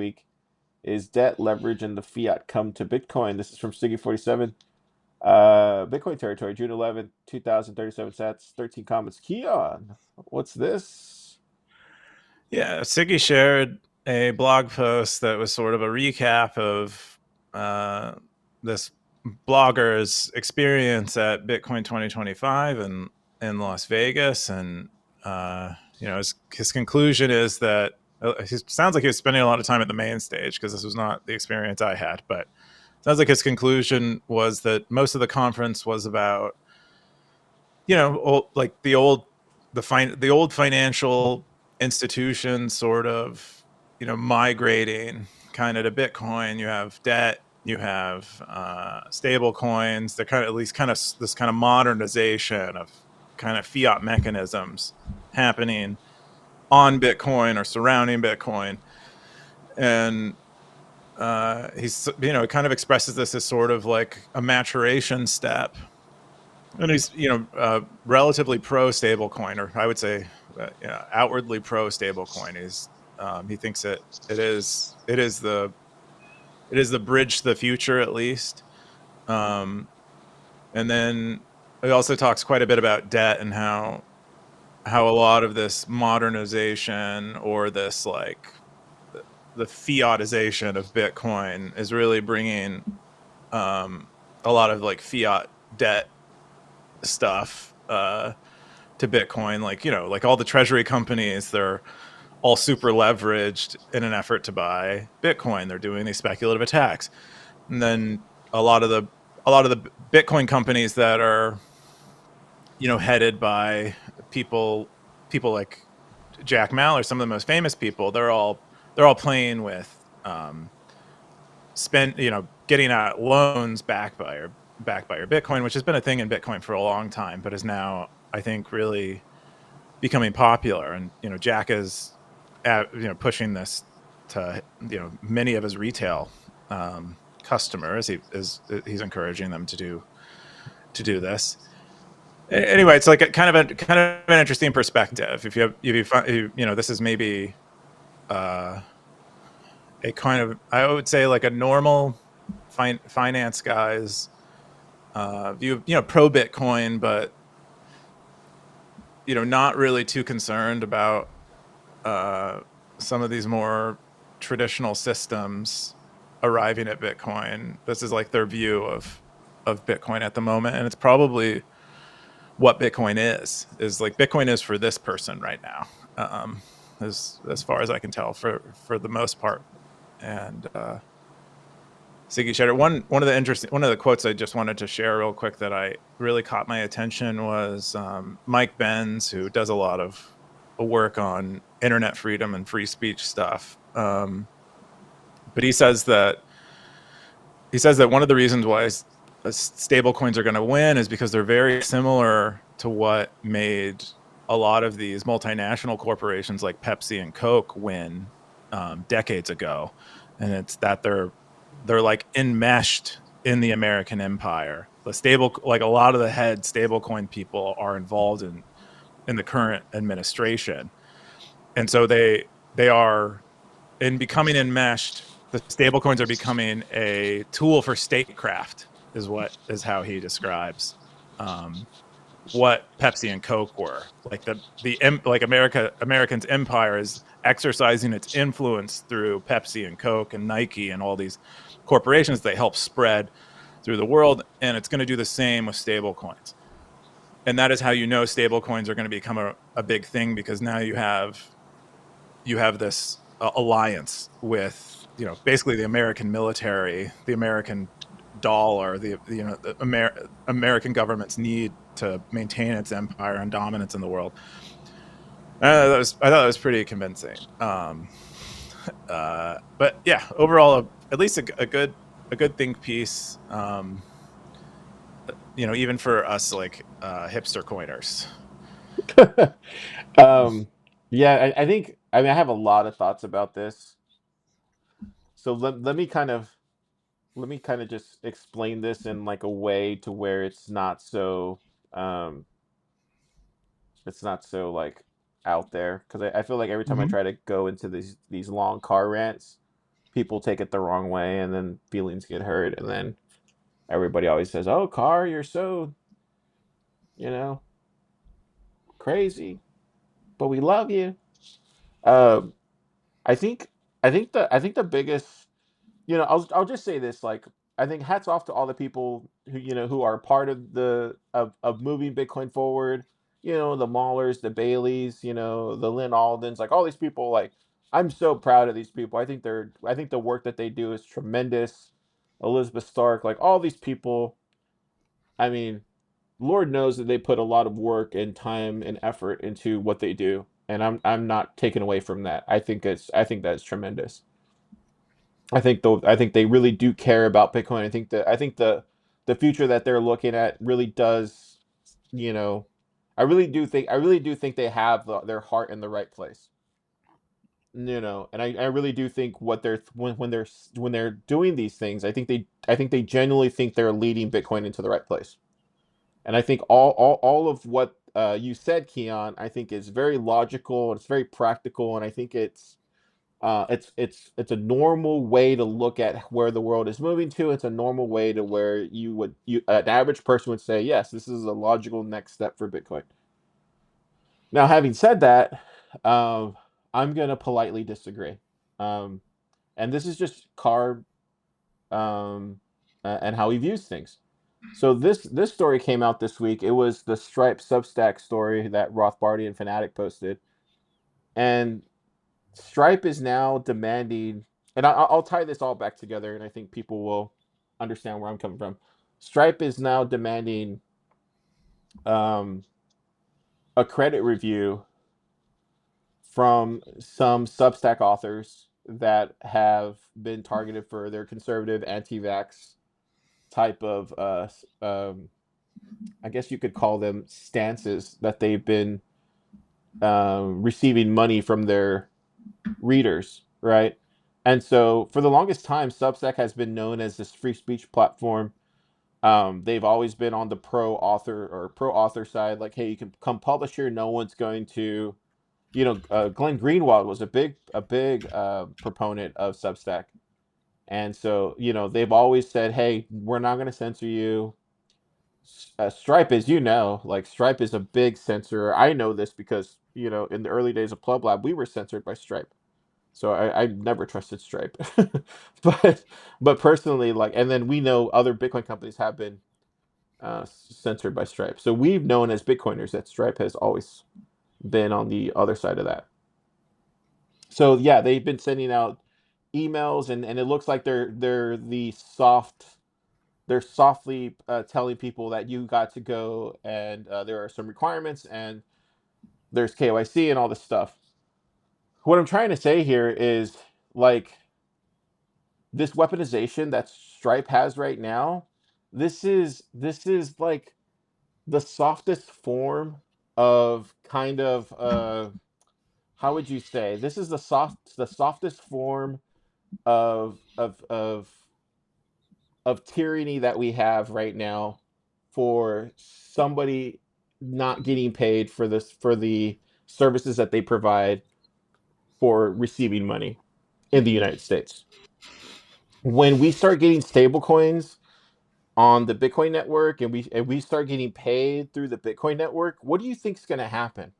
week. Is debt, leverage, and the fiat come to Bitcoin? This is from Stiggy47. Bitcoin territory, June 11th, 2037 sats, 13 comments. Keyan, what's this? Yeah, Siggy shared a blog post that was sort of a recap of uh, this blogger's experience at Bitcoin 2025 in Las Vegas, and uh, his conclusion is that he sounds like he was spending a lot of time at the main stage because this was not the experience I had, but sounds like his conclusion was that most of the conference was about like the old financial institutions sort of migrating kind of to Bitcoin. You have debt, you have stable coins. They're kind of at least kind of this kind of modernization of kind of fiat mechanisms happening on Bitcoin or surrounding Bitcoin. And he's kind of expresses this as sort of like a maturation step, and he's relatively pro stablecoin, or I would say outwardly pro stablecoin. He thinks it is the bridge to the future at least. Um, and then he also talks quite a bit about debt and how a lot of this modernization or this like the fiatization of Bitcoin is really bringing um, a lot of like fiat debt stuff to Bitcoin. Like like all the treasury companies, they're all super leveraged in an effort to buy Bitcoin. They're doing these speculative attacks, and then a lot of the a lot of the Bitcoin companies that are headed by people like Jack Mallers, some of the most famous people. They're all playing with spend getting out loans backed by your Bitcoin, which has been a thing in Bitcoin for a long time, but is now I think really becoming popular. And Jack is pushing this to many of his retail customers. He's encouraging them to do this. Anyway, it's like a kind of an interesting perspective. If this is maybe uh, a kind of, I would say, like a normal finance guy's view of pro Bitcoin, but not really too concerned about uh, some of these more traditional systems arriving at Bitcoin. This is like their view of Bitcoin at the moment, and it's probably what Bitcoin is like Bitcoin is for this person right now, as far as I can tell, for the most part. And Siggy shared one of the quotes I just wanted to share real quick that I really caught my attention was Mike Benz, who does a lot of work on internet freedom and free speech stuff. But he says that one of the reasons why stable coins are going to win is because they're very similar to what made a lot of these multinational corporations like Pepsi and Coke win decades ago, and it's that they're like enmeshed in the American empire. Like a lot of the head stablecoin people are involved in the current administration, and so they are in becoming enmeshed. The stablecoins are becoming a tool for statecraft, is how he describes um, what Pepsi and Coke were. Like like Americans' empire is exercising its influence through Pepsi and Coke and Nike and all these corporations that help spread through the world, and it's going to do the same with stablecoins. And that is how stablecoins are going to become a big thing, because now you have this alliance with basically the American military, the American dollar, the American government's need to maintain its empire and dominance in the world. I thought that was pretty convincing. But yeah, overall, at least a good think piece. Even for us like hipster coiners. um, yeah, I think, I mean, I have a lot of thoughts about this. So let me kind of just explain this in like a way to where um it's not so like out there, because I feel like every time I Mm-hmm. try to go into these long car rants, people take it the wrong way, and then feelings get hurt, and then everybody always says, "Oh, Car, you're so, you know, crazy, but we love you." Um, I think I think the biggest, I'll just say this, like, I think hats off to all the people who, who are part of of moving Bitcoin forward. The Maulers, the Baileys, the Lynn Aldens, like all these people. Like, I'm so proud of these people. I think the work that they do is tremendous. Elizabeth Stark, like all these people. I mean, Lord knows that they put a lot of work and time and effort into what they do, and I'm not taken away from that. I think that's tremendous. I think they really do care about Bitcoin. I think the future that they're looking at really does, you know, I really do think they have their heart in the right place. And I really do think what they're when they're doing these things, I think they genuinely think they're leading Bitcoin into the right place. And I think all of what you said, Keon, I think is very logical, it's very practical, and I think it's a normal way to look at where the world is moving to. It's a normal way to where an average person would say, yes, this is a logical next step for Bitcoin. Now, having said that, um, I'm gonna politely disagree. Um, and this is just Carr, and how he views things. So this story came out this week. It was the Stripe Substack story that Rothbardi and Fanatic posted, and Stripe is now demanding, and I'll tie this all back together, and I think people will understand where I'm coming from. Stripe is now demanding um, a credit review from some Substack authors that have been targeted for their conservative, anti-vax type of, I guess you could call them stances that they've been receiving money from their readers, right? And so for the longest time, Substack has been known as this free speech platform. They've always been on the pro author side, like, hey, you can come publish here. No one's going to, Glenn Greenwald was a big proponent of Substack. And so, they've always said, hey, we're not going to censor you. Stripe, as like Stripe is a big censor. I know this because, in the early days of Plub Lab, we were censored by Stripe. So I never trusted Stripe. but but personally, like, and then we know other Bitcoin companies have been censored by Stripe. So we've known as Bitcoiners that Stripe has always been on the other side of that. So yeah, they've been sending out emails, and it looks like they're softly telling people that you got to go, and there are some requirements, and there's KYC and all this stuff. What I'm trying to say here is, like, this weaponization that Stripe has right now, this is like the softest form of kind of how would you say, this is the softest form of tyranny that we have right now for somebody not getting paid for the services that they provide for receiving money in the United States. When we start getting stable coins on the Bitcoin network, and we start getting paid through the Bitcoin network, what do you think's going to happen?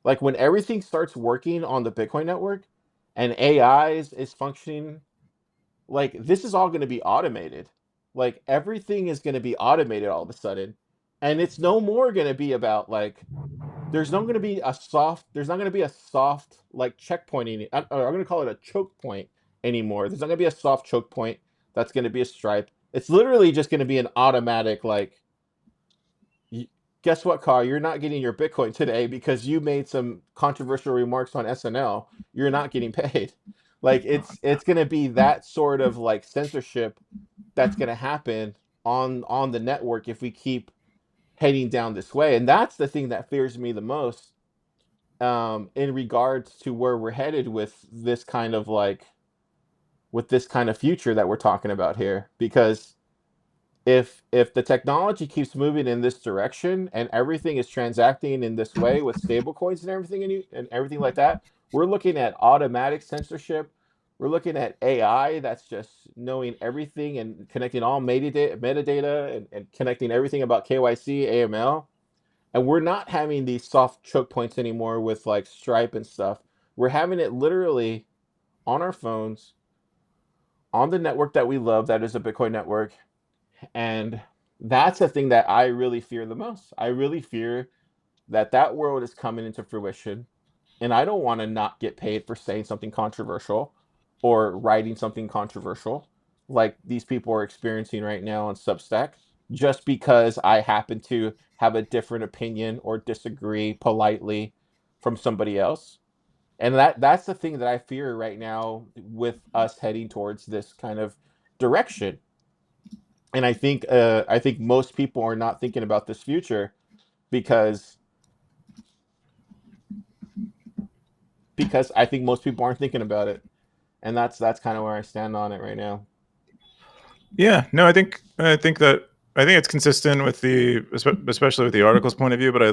Like, when everything starts working on the Bitcoin network and AI is functioning, like, this is all going to be automated. Like, everything is going to be automated all of a sudden, and it's no more going to be about, like, there's not going to be a soft, like, checkpointing. I'm going to call it a choke point anymore. There's not going to be a soft choke point that's going to be a Stripe. It's literally just going to be an automatic, like, guess what, Car? You're not getting your Bitcoin today because you made some controversial remarks on SNL. You're not getting paid. Like, it's going to be that sort of, like, censorship that's going to happen on the network if we keep heading down this way. And that's the thing that fears me the most, in regards to where we're headed with this kind of, like, with this kind of future that we're talking about here. Because if the technology keeps moving in this direction and everything is transacting in this way with stable coins and everything, and everything like that, we're looking at automatic censorship. We're looking at AI that's just knowing everything and connecting all metadata and connecting everything about KYC, AML. And we're not having these soft choke points anymore with like Stripe and stuff. We're having it literally on our phones, on the network that we love, that is a Bitcoin network. And that's the thing that I really fear the most. I really fear that that world is coming into fruition, and I don't want to not get paid for saying something controversial or writing something controversial like these people are experiencing right now on Substack, just because I happen to have a different opinion or disagree politely from somebody else. And that's the thing that I fear right now with us heading towards this kind of direction. And I think most people are not thinking about this future because I think most people aren't thinking about it. And that's kind of where I stand on it right now. Yeah, no, I think it's consistent with especially with the article's point of view. But I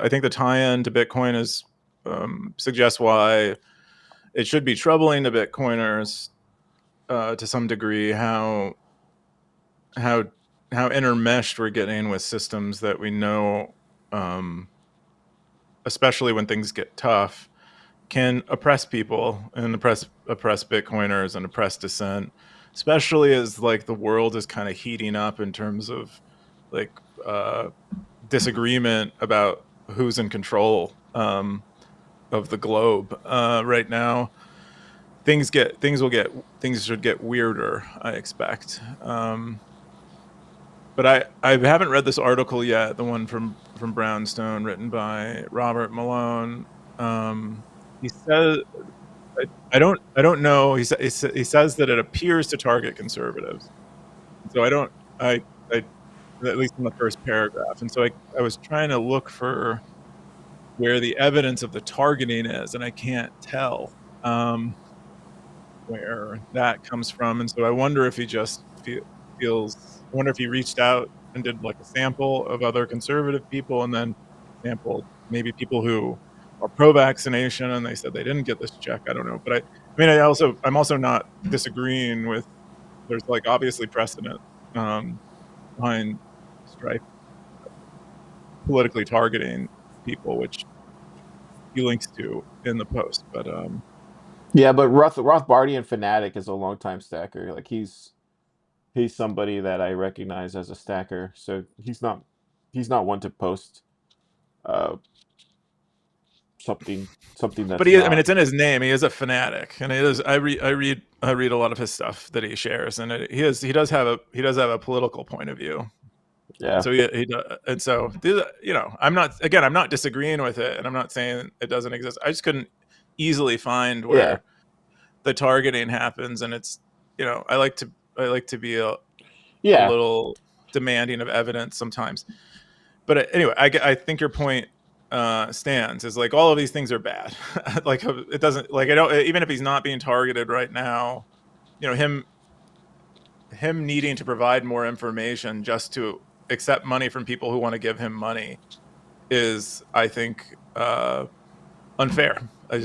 think the tie-in to Bitcoin is suggests why it should be troubling to Bitcoiners to some degree how how intermeshed we're getting with systems that we know, um, especially when things get tough, can oppress people and oppress Bitcoiners and oppress dissent, especially as like the world is kind of heating up in terms of like uh, disagreement about who's in control of the globe right now. Things should get weirder, I expect. But I haven't read this article yet, the one from Brownstone written by Robert Malone. He says I don't know. He says that it appears to target conservatives. So I at least in the first paragraph. And so I was trying to look for where the evidence of the targeting is, and I can't tell where that comes from. And so I wonder if he just feels. I wonder if he reached out and did like a sample of other conservative people, and then sampled maybe people who are pro-vaccination, and they said they didn't get this check. I don't know, but I mean, I'm also not disagreeing with. There's like obviously precedent um, behind Stripe politically targeting people, which he links to in the post. But Yeah, but Rothbardian Fanatic is a longtime stacker. Like he's somebody that I recognize as a stacker. So he's not one to post uh something but that's he, I mean, not. it's in his name. He is a fanatic, and it is. I read a lot of his stuff that he shares, and he does have a political point of view. And Yeah. so and so you know, I'm not disagreeing with it, and I'm not saying it doesn't exist. I just couldn't easily find Yeah. where the targeting happens, and it's you know, I like to be a Yeah. little demanding of evidence sometimes. But anyway, I think your point stands is like all of these things are bad. Like it doesn't like I don't even if he's not being targeted right now, you know him needing to provide more information just to accept money from people who want to give him money is I think unfair. I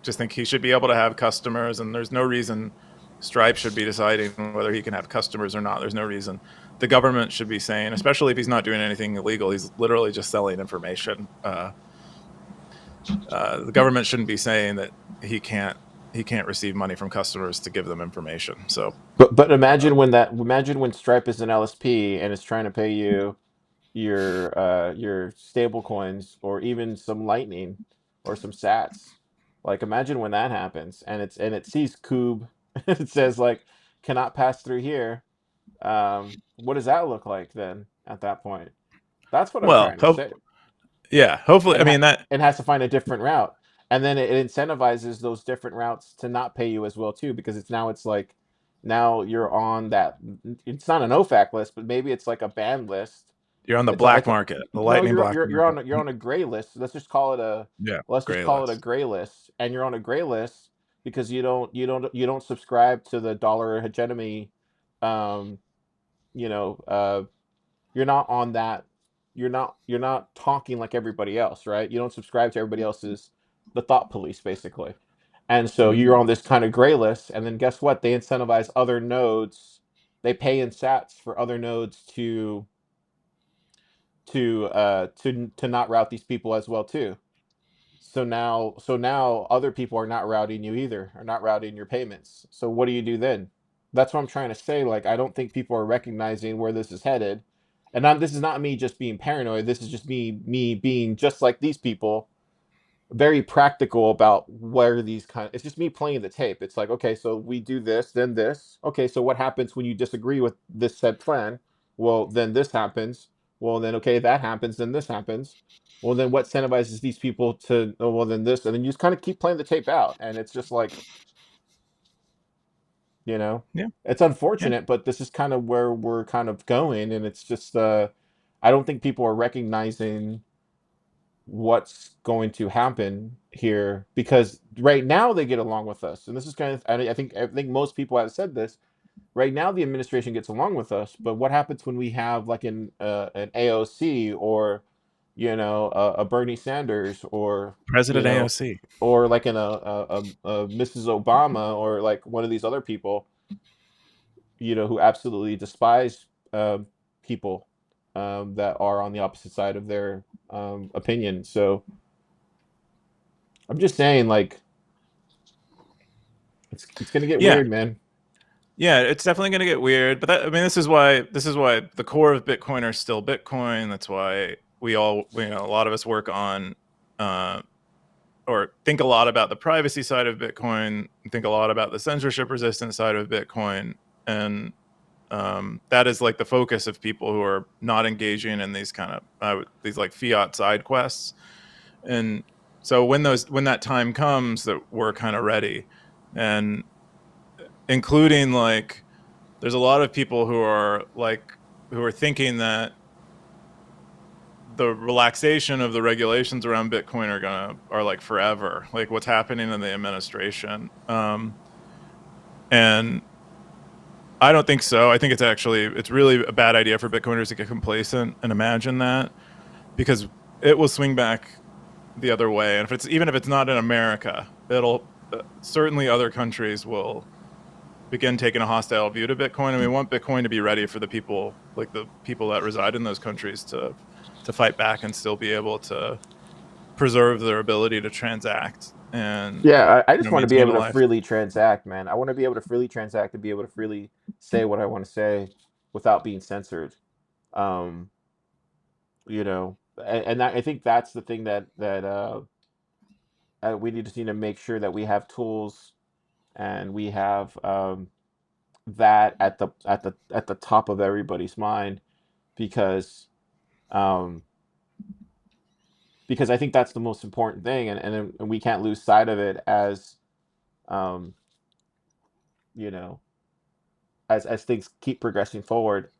just think he should be able to have customers, and there's no reason Stripe should be deciding whether he can have customers or not. There's no reason the government should be saying, especially if he's not doing anything illegal. He's literally just selling information. The government shouldn't be saying that he can't he can't receive money from customers to give them information. So But imagine when Stripe is an LSP and is trying to pay you your stable coins or even some lightning or some sats. Like imagine when that happens and it sees Cube it says like cannot pass through here. What does that look like then at that point? That's what I'm well, trying to say. yeah, hopefully. And I mean that it has to find a different route. And then it incentivizes those different routes to not pay you as well too, because it's like now you're on that. It's not an OFAC list, but maybe it's like a banned list. you're on the It's a, black it's a, market, the no, lightning black market. you're on a gray list. Yeah, Let's just gray call it a list. gray list, and you're on a gray list because you don't subscribe to the dollar hegemony. Um, you know, you're not on that. You're not talking like everybody else, right? You don't subscribe to everybody else's the thought police basically. And so you're Mhm. on this kind of gray list, and then guess what? They incentivize other nodes. They pay in sats for other nodes to not route these people as well too. So now other people are not routing you either, are not routing your payments. So what do you do then? That's what I'm trying to say. Like, I don't think people are recognizing where this is headed. And this is not me just being paranoid. This is just me being just like these people, very practical about where these kind of, it's just me playing the tape. It's like, okay, so we do this, then this. Okay, so what happens when you disagree with this said plan? Well, then this happens. Well, then okay, that happens, then this happens. Well, then what incentivizes these people to, oh, well, then this, and then you just kind of keep playing the tape out. And it's just like, you know, Yeah. it's Yeah. unfortunate, but this is kind of where we're kind of going. And it's just, I don't think people are recognizing what's going to happen here, because right now they get along with us, and this is kind of, I think most people have said this. Right now the administration gets along with us, but what happens when we have like an AOC, or a Bernie Sanders, or President AOC. like a Mrs. Obama, or like one of these other people, who absolutely despise people that are on the opposite side of their opinion. So I'm just saying, like, it's gonna get Yeah. weird, man. Yeah, it's definitely going to get weird, but I mean, this is why the core of Bitcoin are still Bitcoin. That's why a lot of us work on uh, or think a lot about the privacy side of Bitcoin, think a lot about the censorship resistant side of Bitcoin, and that is like the focus of people who are not engaging in these kind of these like fiat side quests. And so when that time comes, that we're kind of ready, and including like there's a lot of people who are thinking that the relaxation of the regulations around Bitcoin are like forever, like what's happening in the administration. And I don't think so. I think it's really a bad idea for Bitcoiners to get complacent and imagine that, because it will swing back the other way. And even if it's not in America, it'll certainly other countries will begin taking a hostile view to Bitcoin, and we want Bitcoin to be ready for the people that reside in those countries to fight back and still be able to preserve their ability to transact and Yeah, I just want to be maintain able a to life. freely transact, man. I want to be able to freely transact and be able to freely say what I want to say without being censored. Um, and I think that's the thing that we just need to make sure that we have tools, and we have that at the top of everybody's mind, because um, I think that's the most important thing, and we can't lose sight of it as um, you know as things keep progressing forward.